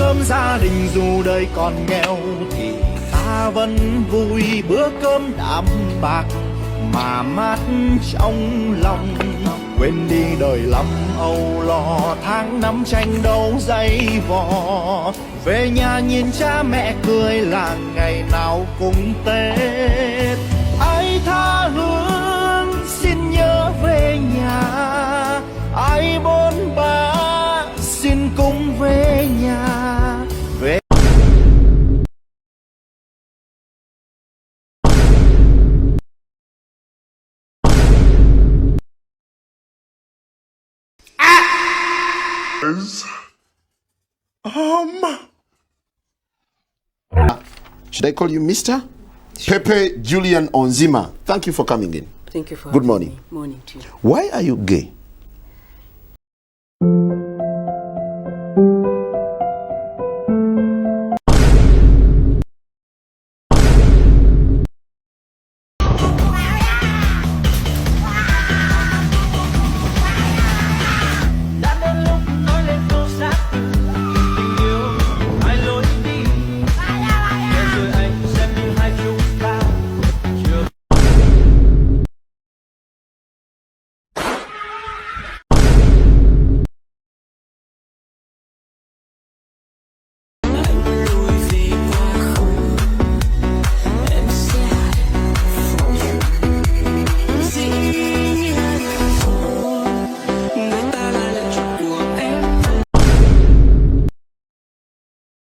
cơm gia đình dù đời còn nghèo thì ta vẫn vui bữa cơm đạm bạc mà mát trong lòng. Quên đi đời lắm âu lo, tháng năm tranh đấu dây vò. Về nhà nhìn cha mẹ cười là ngày nào cũng Tết. Ai tha hương xin nhớ về nhà, ai bôn ba xin cùng về nhà. Về Should I call you Mr.? Pepe Julian Onzima, thank you for coming in. Thank you for Good having morning. me. Morning to you. Why are you gay?